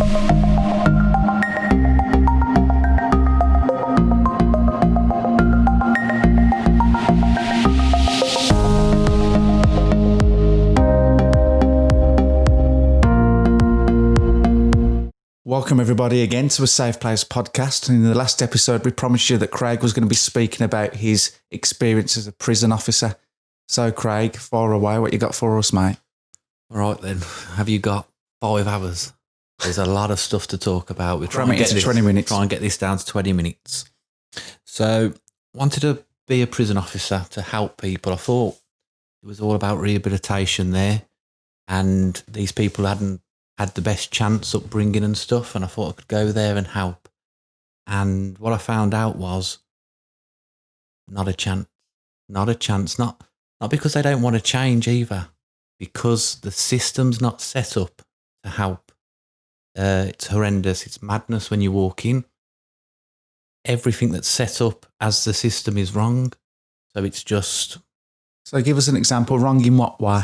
Welcome everybody again to a Safe Place podcast. And in the last episode, we promised you that Craig was going to be speaking about his experience as a prison officer. So Craig, fire away. What you got for us, mate? All right then. Have you got 5 hours? There's a lot of stuff to talk about. We're trying to get 20 minutes. Try and get this down to 20 minutes. So, wanted to be a prison officer to help people. I thought it was all about rehabilitation there, and these people hadn't had the best chance upbringing and stuff, and I thought I could go there and help. And what I found out was not a chance. Not a chance. Not because they don't want to change either, because the system's not set up to help. It's horrendous. It's madness when you walk in. Everything that's set up as the system is wrong. So it's just... So give us an example. Wrong in what way?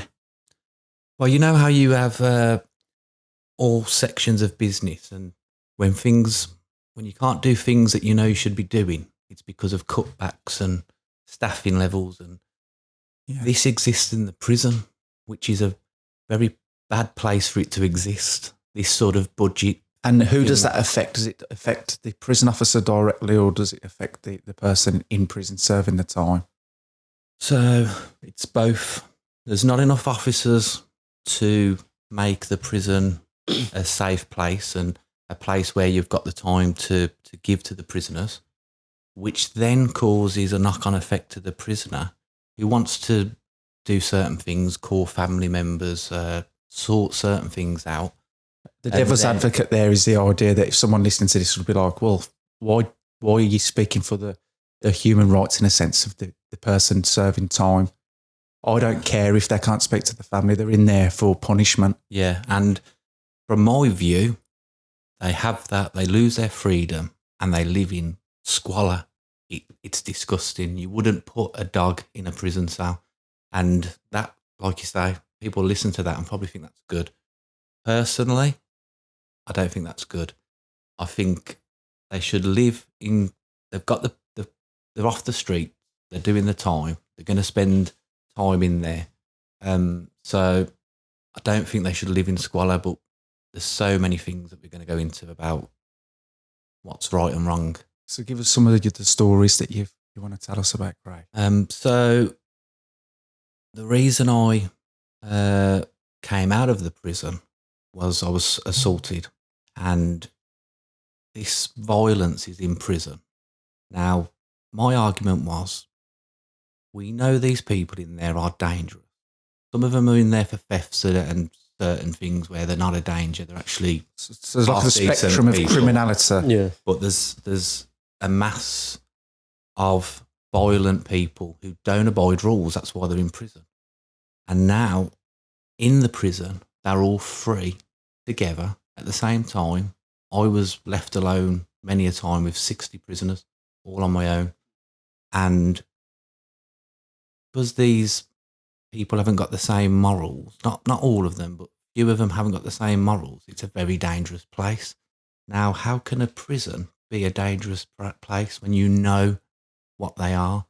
Well, you know how you have all sections of business, and when you can't do things that you know you should be doing, it's because of cutbacks and staffing levels. And this exists in the prison, which is a very bad place for it to exist. This sort of budget. And who does that affect? Does it affect the prison officer directly, or does it affect the person in prison serving the time? So it's both. There's not enough officers to make the prison a safe place and a place where you've got the time to give to the prisoners, which then causes a knock-on effect to the prisoner who wants to do certain things, call family members, sort certain things out. The devil's advocate there is the idea that if someone listening to this would be like, well, why are you speaking for the human rights in a sense of the person serving time? I don't care if they can't speak to the family. They're in there for punishment. Yeah, and from my view, they have that, they lose their freedom and they live in squalor. It's disgusting. You wouldn't put a dog in a prison cell. And that, like you say, people listen to that and probably think that's good. Personally, I don't think that's good. I think they should live in, they've got they're off the street, they're doing the time, they're going to spend time in there. So I don't think they should live in squalor, but there's so many things that we're going to go into about what's right and wrong. So give us some of the stories that you want to tell us about, Craig. So the reason I came out of the prison was I was assaulted, and this violence is in prison. Now, my argument was, we know these people in there are dangerous. Some of them are in there for thefts and certain things where they're not a danger. They're actually... So there's like a spectrum of criminality. Yeah. But there's a mass of violent people who don't abide rules. That's why they're in prison. And now, in the prison, they're all free together at the same time. I was left alone many a time with 60 prisoners, all on my own. And because these people haven't got the same morals, not all of them, but few of them haven't got the same morals, it's a very dangerous place. Now, how can a prison be a dangerous place when you know what they are?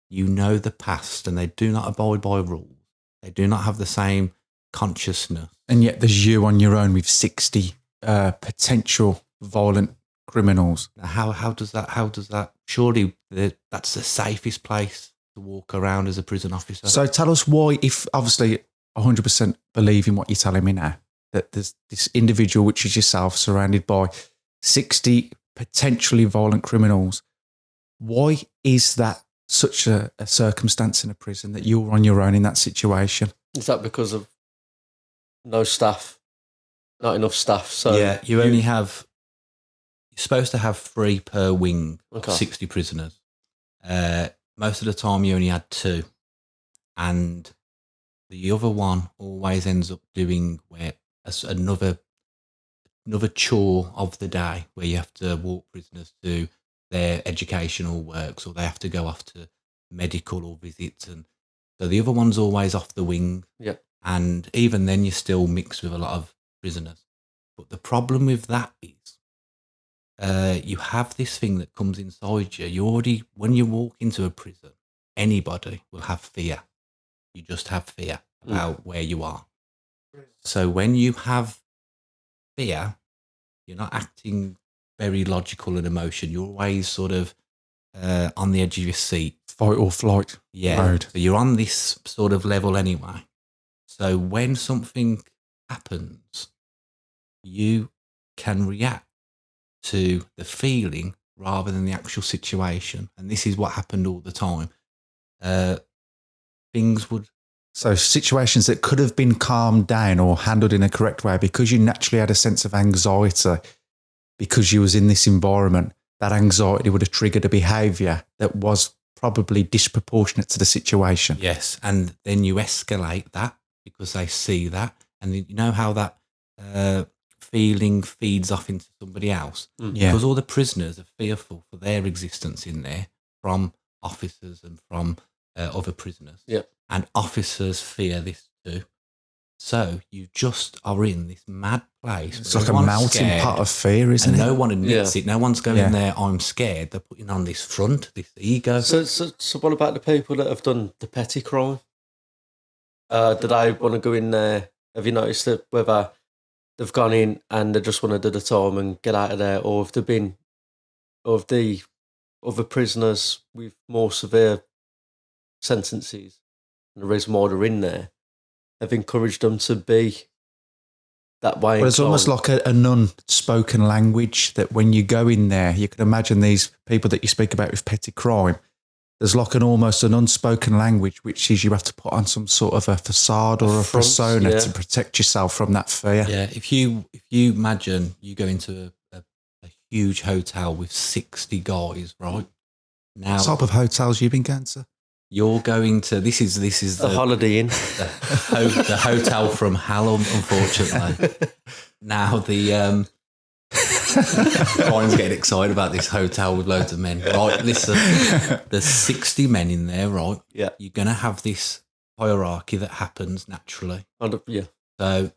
You know the past, and they do not abide by rules. They do not have the same consciousness. And yet there's you on your own with 60 potential violent criminals. Now, how does that, surely that's the safest place to walk around as a prison officer. So tell us why, if obviously 100% believe in what you're telling me now, that there's this individual, which is yourself, surrounded by 60 potentially violent criminals. Why is that such a circumstance in a prison that you're on your own in that situation? Is that because of no staff, not enough staff? So yeah, you're supposed to have 3 per wing, okay. 60 prisoners. Most of the time you only had 2, and the other one always ends up doing another chore of the day, where you have to walk prisoners to their educational works, or they have to go off to medical or visits, and so the other one's always off the wing. Yeah. And even then, you still mix with a lot of prisoners. But the problem with that is you have this thing that comes inside you. When you walk into a prison, anybody will have fear. You just have fear about where you are. So when you have fear, you're not acting very logical and emotion. You're always sort of on the edge of your seat. Fight or flight. Yeah. Mode. So you're on this sort of level anyway. So when something happens, you can react to the feeling rather than the actual situation. And this is what happened all the time. Things would... So situations that could have been calmed down or handled in a correct way, because you naturally had a sense of anxiety because you was in this environment, that anxiety would have triggered a behaviour that was probably disproportionate to the situation. Yes, and then you escalate that because they see that. And you know how that feeling feeds off into somebody else? Yeah. Because all the prisoners are fearful for their existence in there from officers and from other prisoners. Yeah. And officers fear this too. So you just are in this mad place. It's like a melting pot of fear, isn't and it? no one admits it. No one's going Yeah. there, I'm scared. They're putting on this front, this ego. So what about the people that have done the petty crime? Did I want to go in there? Have you noticed that whether they've gone in and they just want to do the time and get out of there, or if they've been, or if the other prisoners with more severe sentences, and the reason why they're in there, have encouraged them to be that way. Well, it's almost like an unspoken language that when you go in there, you can imagine these people that you speak about with petty crime. There's like almost an unspoken language, which is you have to put on some sort of a facade or a persona to protect yourself from that fear. Yeah, if you imagine you go into a huge hotel with 60 guys, right? Now, What type of hotels you've been going to? you're going to this is the Holiday Inn, the hotel from hell, unfortunately. Now the Brian's getting excited about this hotel with loads of men. Right, listen, there's 60 men in there, right? Yeah. You're going to have this hierarchy that happens naturally. Yeah. So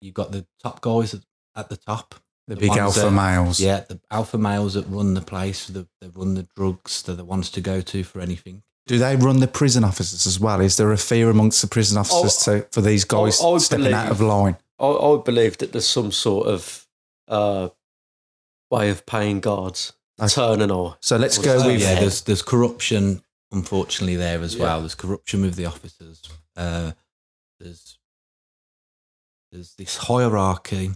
you've got the top guys at the top. The big ones alpha males. Yeah, the alpha males that run the place, they run the drugs, they're the ones to go to for anything. Do they run the prison officers as well? Is there a fear amongst the prison officers for these guys stepping out of line? I believe that there's some sort of way of paying guards. Turn and all. So let's go with... Yeah, there's corruption, unfortunately, there as well. There's corruption with the officers. There's this hierarchy,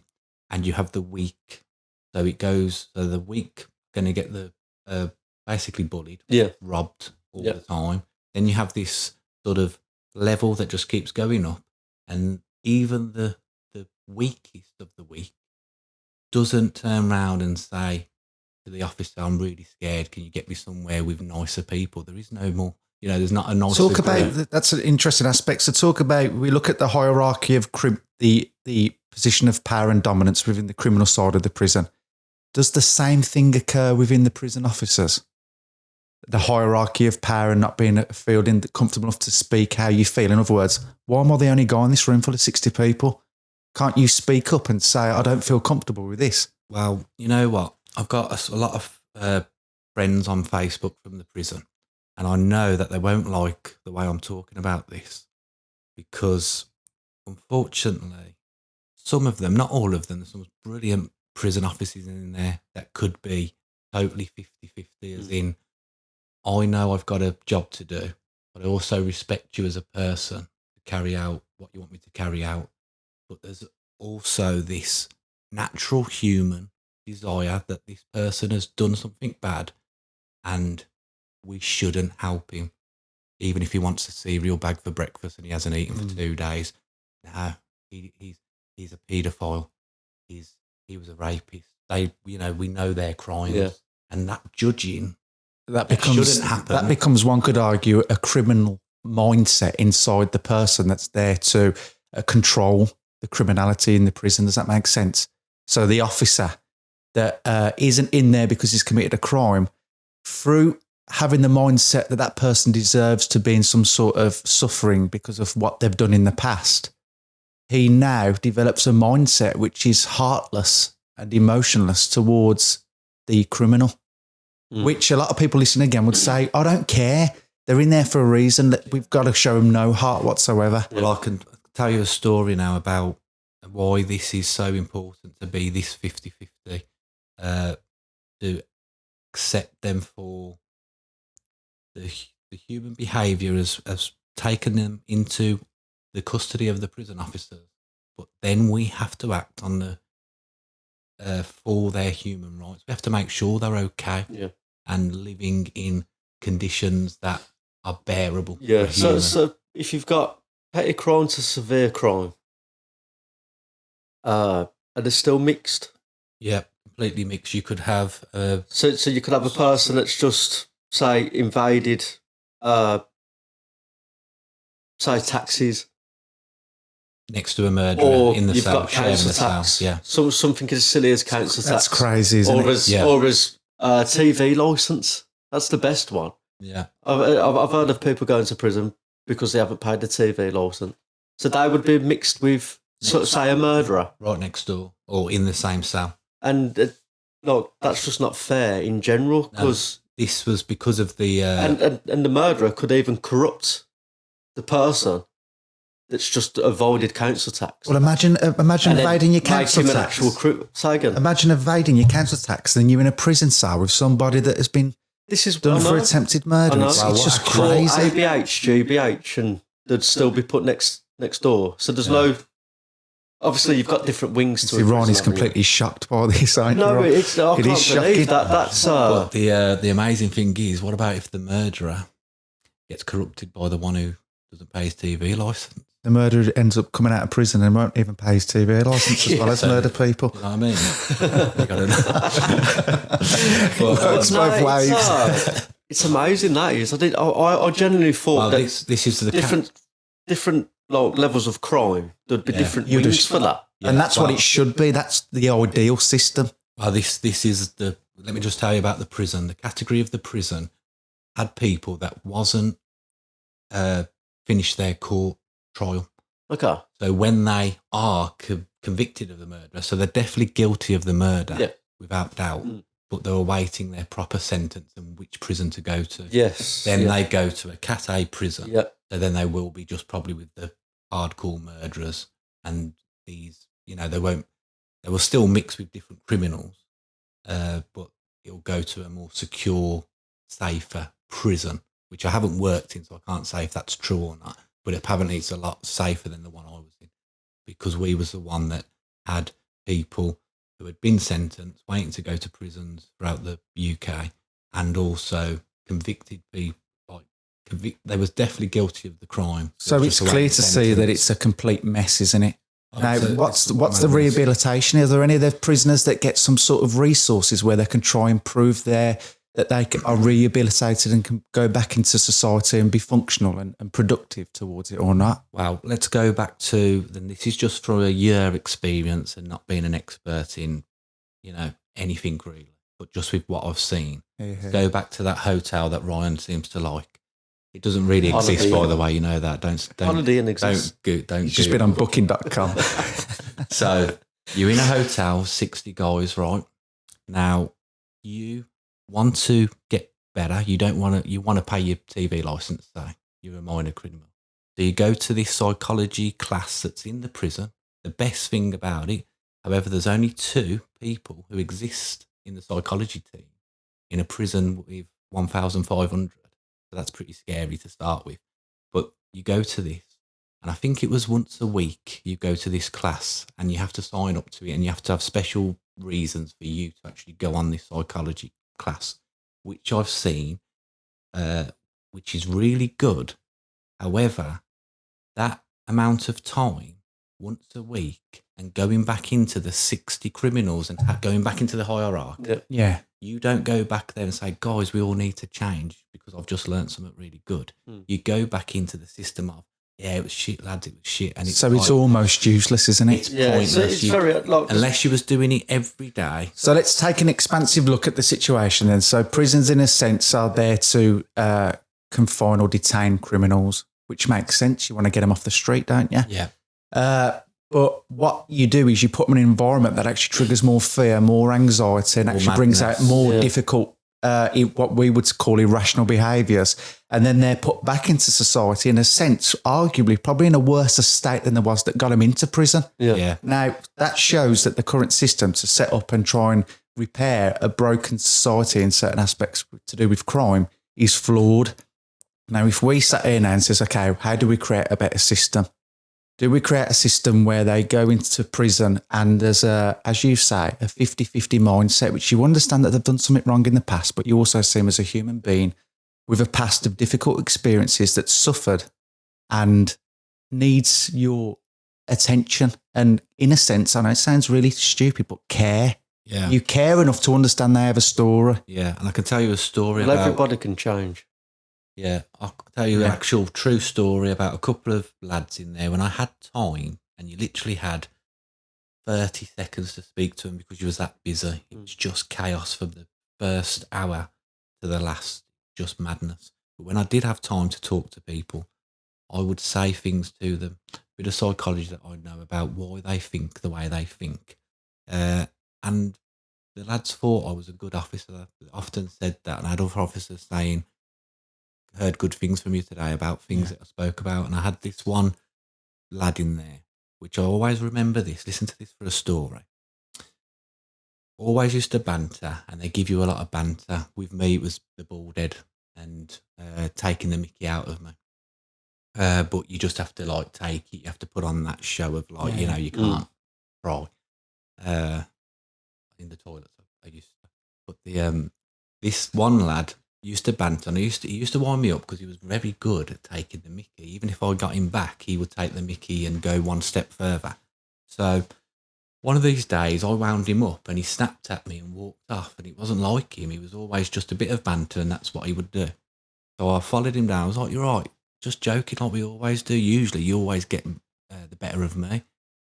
and you have the weak. So it goes, so the weak going to get the basically bullied, robbed all the time. Then you have this sort of level that just keeps going up, and even the weakest of the weak doesn't turn around and say to the officer, I'm really scared, can you get me somewhere with nicer people? There is no more, there's not a nicer Talk about, that's an interesting aspect. So talk about, we look at the hierarchy of the position of power and dominance within the criminal side of the prison. Does the same thing occur within the prison officers? The hierarchy of power and not feeling comfortable enough to speak how you feel. In other words, why am I the only guy in this room full of 60 people? Can't you speak up and say, I don't feel comfortable with this? Well, you know what? I've got a lot of friends on Facebook from the prison, and I know that they won't like the way I'm talking about this because, unfortunately, some of them, not all of them, there's some brilliant prison officers in there that could be totally 50-50, as in, I know I've got a job to do, but I also respect you as a person to carry out what you want me to carry out. But there's also this natural human desire that this person has done something bad and we shouldn't help him, even if he wants a cereal bag for breakfast and he hasn't eaten for 2 days. No, he's a paedophile. He was a rapist. We know their crimes, and that judging shouldn't happen. That becomes, one could argue, a criminal mindset inside the person that's there to control the criminality in the prison. Does that make sense? So the officer that isn't in there because he's committed a crime, through having the mindset that that person deserves to be in some sort of suffering because of what they've done in the past, he now develops a mindset which is heartless and emotionless towards the criminal, which a lot of people listening again would say, I don't care. They're in there for a reason. That we've got to show them no heart whatsoever. Well, I can tell you a story now about why this is so important to be this 50-50, to accept them for the human behaviour has taken them into the custody of the prison officers, but then we have to act on the for their human rights. We have to make sure they're okay and living in conditions that are bearable. Yeah. So if you've got petty crime to severe crime, are they still mixed? Yeah, completely mixed. You could have so you could have a person that's just say invaded, say taxis. Next to a murderer Or in the you've cell, got sharing the council cell. tax. Yeah. Something as silly as council tax. That's crazy, isn't or it? As TV licence. That's the best one. Yeah. I've heard of people going to prison because they haven't paid the TV licence. So they would be mixed with, say, a murderer. Right next door or in the same cell. And that's just not fair in general, because this was because of the and the murderer could even corrupt the person that's just avoided council tax. Well, imagine evading your council tax. Imagine evading your council tax, then you're in a prison cell with somebody that has been done for attempted murder. It's just crazy. ABH, GBH, and they'd still be put next door. So there's no. Obviously, you've got different wings to it. Ron is completely shocked by this. No, but I can't believe that. That's. But the amazing thing is, what about if the murderer gets corrupted by the one who doesn't pay his TV licence? The murderer ends up coming out of prison and won't even pay his TV licence as well as murder people. You know what I mean? You gotta know. Works both ways. It's amazing, that is. I genuinely thought that this is the different levels of crime. There'd be different wings for that. Yeah, and that's what it should be. That's the ideal system. Well, this is the. Let me just tell you about the prison. The category of the prison had people that wasn't finished their court trial. Okay. So when they are convicted of the murder, so they're definitely guilty of the murder, without doubt, but they're awaiting their proper sentence and which prison to go to. Yes. Then they go to a Cat A prison. Yeah. So then they will be just probably with the hardcore murderers, and these, they will still mix with different criminals, but it'll go to a more secure, safer prison, which I haven't worked in, so I can't say if that's true or not. But apparently it's a lot safer than the one I was in, because we was the one that had people who had been sentenced, waiting to go to prisons throughout the UK, and also convicted people. They was definitely guilty of the crime. So it's clear to see that it's a complete mess, isn't it? Now, what's the rehabilitation? Are there any of the prisoners that get some sort of resources where they can try and prove that they are rehabilitated and can go back into society and be functional and productive towards it, or not? Well, let's go back to, this is just from a year experience and not being an expert in, anything really, but just with what I've seen. Yeah. Go back to that hotel that Ryan seems to like. It doesn't really exist, by the way, you know that. Don't Holiday Inn exists. Don't. You've just been on booking.com. So you're in a hotel, 60 guys, right? Now you want to get better. You want to pay your TV license, say you're a minor criminal. So you go to this psychology class that's in the prison. The best thing about it, however, there's only 2 people who exist in the psychology team in a prison with 1,500. So that's pretty scary to start with. But you go to this, and I think it was once a week you go to this class, and you have to sign up to it, and you have to have special reasons for you to actually go on this psychology class, which I've seen, which is really good. However, that amount of time, once a week, and going back into the 60 criminals and going back into the hierarchy, you don't go back there and say, guys, we all need to change because I've just learned something really good. You go back into the system of, it was shit, lads, it was shit. And it's it's almost useless, isn't it? It's pointless. So it's very, unless you was doing it every day. So let's take an expansive look at the situation then. So prisons, in a sense, are there to confine or detain criminals, which makes sense. You want to get them off the street, don't you? Yeah. But what you do is you put them in an environment that actually triggers more fear, more anxiety, and actually brings out more difficult, what we would call irrational behaviours. And then they're put back into society in a sense, arguably, probably in a worse state than there was that got them into prison. Yeah. Now, that shows that the current system to set up and try and repair a broken society in certain aspects to do with crime is flawed. Now, if we sat here now and says, okay, how do we create a better system? Do we create a system where they go into prison and there's a, as you say, a 50-50 mindset, which you understand that they've done something wrong in the past, but you also see them as a human being with a past of difficult experiences that suffered and needs your attention. And in a sense, I know it sounds really stupid, but care. Yeah. You care enough to understand they have a story. Yeah, and I can tell you a story Well, about... everybody can change. Yeah, I'll tell you an actual true story about a couple of lads in there when I had time and you literally had 30 seconds to speak to them because you was that busy. It was just chaos from the first hour to the last, just madness. But when I did have time to talk to people, I would say things to them, a bit of psychology that I know about why they think the way they think. And the lads thought I was a good officer. I often said that, and I had other officers saying, heard good things from you today about things that I spoke about. And I had this one lad in there, which I always remember this. Listen to this for a story. Always used to banter, and they give you a lot of banter. With me, it was the bald head and taking the mickey out of me. But you just have to like take it. You have to put on that show of like, you know, you can't cry. In the toilet, I used to. But the this one lad used to banter, and he used to wind me up because he was very good at taking the mickey. Even if I got him back, he would take the mickey and go one step further. So one of these days, I wound him up, and he snapped at me and walked off. And it wasn't like him; he was always just a bit of banter, and that's what he would do. So I followed him down. I was like, "You're right, just joking, like we always do. Usually, you always get the better of me."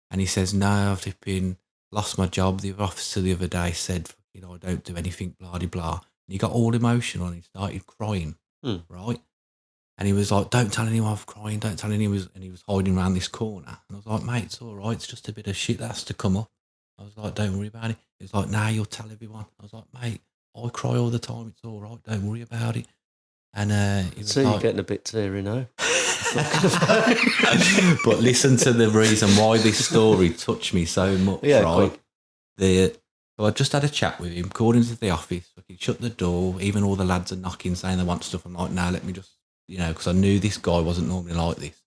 And he says, "No, I've been lost my job. The officer the other day said, you know, I don't do anything, blah, blah, blah." And he got all emotional and he started crying, right? And he was like, "Don't tell anyone I'm crying, don't tell anyone." And he was hiding around this corner. And I was like, "Mate, it's all right. It's just a bit of shit that has to come up." I was like, "Don't worry about it." He was like, "Nah, you'll tell everyone." I was like, "Mate, I cry all the time. It's all right. Don't worry about it." And he was So like, you're getting a bit teary now. But listen to the reason why this story touched me so much, right? So I just had a chat with him, called into the office, he shut the door, even all the lads are knocking saying they want stuff. I'm like, "No, let me just," you know, because I knew this guy wasn't normally like this.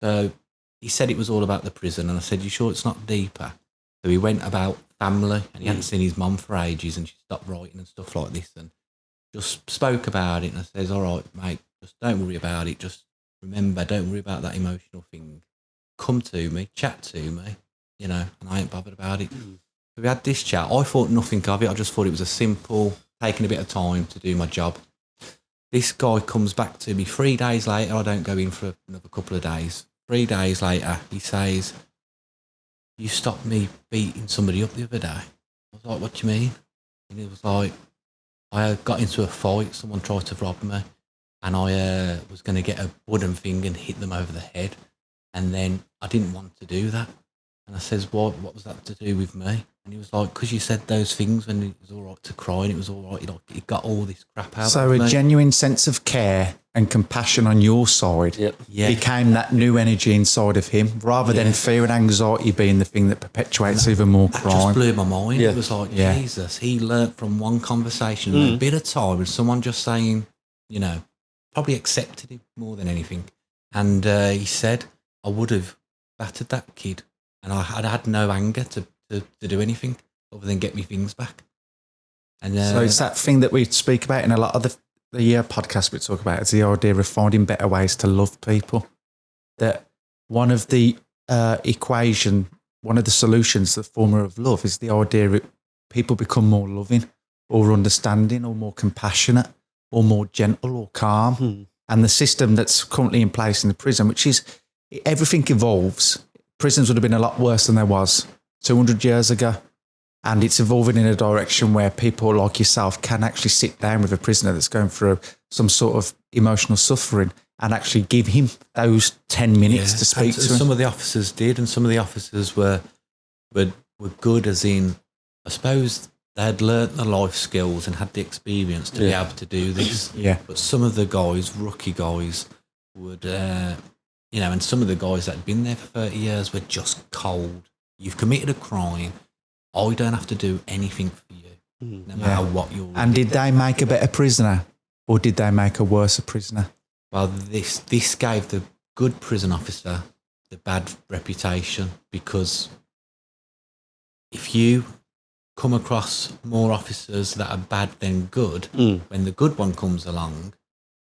So he said it was all about the prison, and I said, "You sure it's not deeper?" So he went about family, and he hadn't seen his mum for ages, and she stopped writing and stuff like this, and just spoke about it. And I says, "All right, mate, just don't worry about it. Just remember, don't worry about that emotional thing. Come to me, chat to me, you know, and I ain't bothered about it." So we had this chat. I thought nothing of it. I just thought it was a simple, taking a bit of time to do my job. This guy comes back to me 3 days later. I don't go in for another couple of days. 3 days later, he says, "You stopped me beating somebody up the other day." I was like, "What do you mean?" And he was like, "I got into a fight. Someone tried to rob me. And I was going to get a wooden thing and hit them over the head. And then I didn't want to do that." And I says, what was that to do with me? And he was like, "Because you said those things when it was all right to cry and it was all right. It got all this crap out So of me." a genuine sense of care and compassion on your side became that new energy inside of him, rather than fear and anxiety being the thing that perpetuates even more That crime. just blew my mind. It was like, Jesus, he learnt from one conversation in a bit of time with someone just saying, you know, probably accepted him more than anything. And he said, "I would have battered that kid, and I had no anger to do anything other than get me things back." And so it's that thing that we speak about in a lot of the podcasts we talk about, is the idea of finding better ways to love people. That one of the one of the solutions, the formula of love, is the idea that people become more loving or understanding or more compassionate or more gentle or calm. And the system that's currently in place in the prison, which is everything evolves. Prisons would have been a lot worse than there was 200 years ago. And it's evolving in a direction where people like yourself can actually sit down with a prisoner that's going through some sort of emotional suffering and actually give him those 10 minutes to speak to him. Some of the officers did, and some of the officers were good, as in, I suppose they had learnt the life skills and had the experience to be able to do this. Yeah. But some of the guys, rookie guys, would, and some of the guys that had been there for 30 years were just cold. You've committed a crime. I don't have to do anything for you, no matter what you're. And did they make a better prisoner, or did they make a worse prisoner? Well, this gave the good prison officer the bad reputation, because if you come across more officers that are bad than good, when the good one comes along,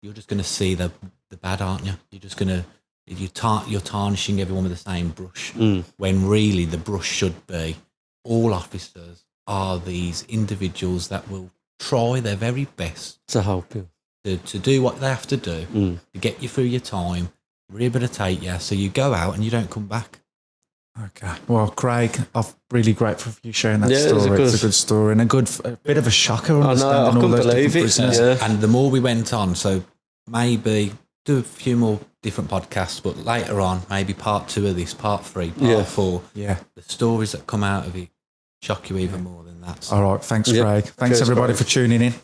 you're just going to see the bad, aren't you? You're just going to, you're tarnishing everyone with the same brush, when really the brush should be all officers are these individuals that will try their very best to help you. To do what they have to do to get you through your time, rehabilitate you, so you go out and you don't come back. Okay. Well, Craig, I'm really grateful for you sharing that story. It's a good story and a bit of a shocker. I know, I couldn't believe it. Yeah. And the more we went on, so maybe do a few more different podcasts, but later on, maybe part 2 of this, part 3, part 4. Yeah. The stories that come out of it shock you even more than that. All right. Thanks, Craig. Thanks, everybody, for tuning in.